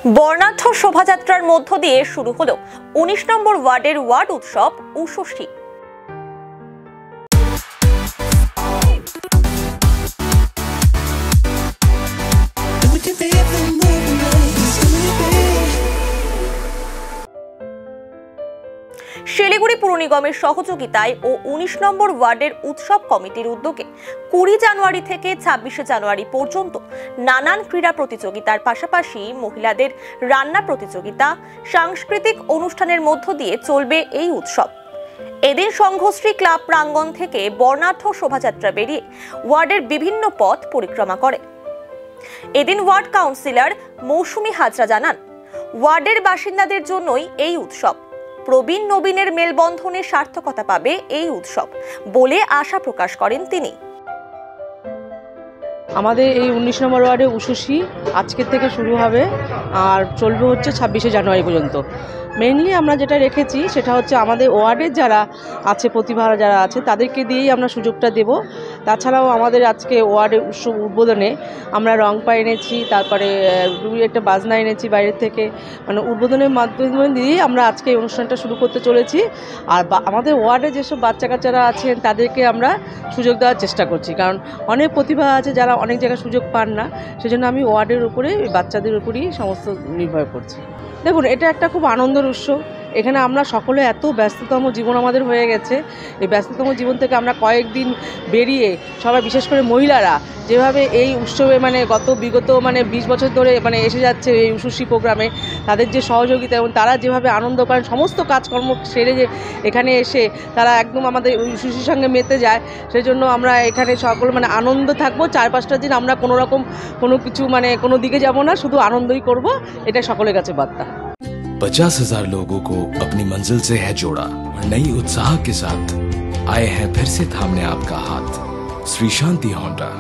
বর্ণাঢ্য শোভাযাত্রার মধ্য দিয়ে শুরু হলো ১৯ নম্বর ওয়ার্ডের ওয়ার্ড উৎসব উষষ্ঠী। শিলিগুড়ি পুর নিগমের সহযোগিতায় ও ১৯ নম্বর ওয়ার্ডের উৎসব কমিটির উদ্যোগে ২০ জানুয়ারি থেকে ২৬ জানুয়ারি পর্যন্ত নানান ক্রীড়া প্রতিযোগিতার পাশাপাশি মহিলাদের রান্না প্রতিযোগিতা, সাংস্কৃতিক অনুষ্ঠানের মধ্য দিয়ে চলবে এই উৎসব। এদিন সংঘশ্রী ক্লাব প্রাঙ্গণ থেকে বর্ণাঢ্য শোভাযাত্রা বেরিয়ে ওয়ার্ডের বিভিন্ন পথ পরিক্রমা করে। এদিন ওয়ার্ড কাউন্সিলর মৌসুমী হাজরা জানান, ওয়ার্ডের বাসিন্দাদের জন্যই এই উৎসব। প্রবীণ নবীনের মেলবন্ধনে সার্থকতা পাবে এই উৎসব বলে আশা প্রকাশ করেন তিনি। আমাদের এই ১৯ নম্বর ওয়ার্ডে উষষ্ঠী আজকের থেকে শুরু হবে আর চলবে হচ্ছে ২৬শে জানুয়ারি পর্যন্ত। মেইনলি আমরা যেটা রেখেছি সেটা হচ্ছে আমাদের ওয়ার্ডের যারা আছে, প্রতিভা যারা আছে, তাদেরকে দিয়েই আমরা সুযোগটা দেব। তাছাড়াও আমাদের আজকে ওয়ার্ডের উৎসব উদ্বোধনে আমরা রং পা এনেছি, তারপরে একটা বাজনা এনেছি বাইরের থেকে, মানে উদ্বোধনের মাধ্যমে দিয়েই আমরা আজকে এই অনুষ্ঠানটা শুরু করতে চলেছি। আর আমাদের ওয়ার্ডে যেসব বাচ্চা কাচ্চারা আছেন তাদেরকে আমরা সুযোগ দেওয়ার চেষ্টা করছি, কারণ অনেক প্রতিভা আছে যারা অনেক জায়গায় সুযোগ পান না, সেজন্য আমি ওয়ার্ডের উপরে বাচ্চাদের উপরেই সমস্ত নির্ভর করছি। দেখুন, এটা একটা খুব আনন্দের উৎসব। এখানে আমরা সকলে এত ব্যস্ততম জীবন আমাদের হয়ে গেছে, এই ব্যস্ততম জীবন থেকে আমরা কয়েকদিন বেরিয়ে সবাই, বিশেষ করে মহিলারা যেভাবে এই উৎসবে বিগত ২০ বছর ধরে এসে যাচ্ছে এই উষষ্ঠী প্রোগ্রামে, তাদের যে সহযোগিতা এবং তারা যেভাবে আনন্দ করেন, সমস্ত কাজকর্ম সেরে যে এখানে এসে তারা একদম আমাদের উষষ্ঠীর সঙ্গে মেতে যায়, সেজন্য আমরা এখানে সকল আনন্দ থাকবো। ৪-৫টা দিন আমরা কোনো রকম কোনো কিছু কোনো দিকে যাব না, শুধু আনন্দই করব, এটা সকলের কাছে বার্তা। 50,000 लोगों को अपनी मंजिल से है जोड़ा और नई उत्साह के साथ आए हैं फिर से थामने आपका हाथ। श्री शांति होंडा।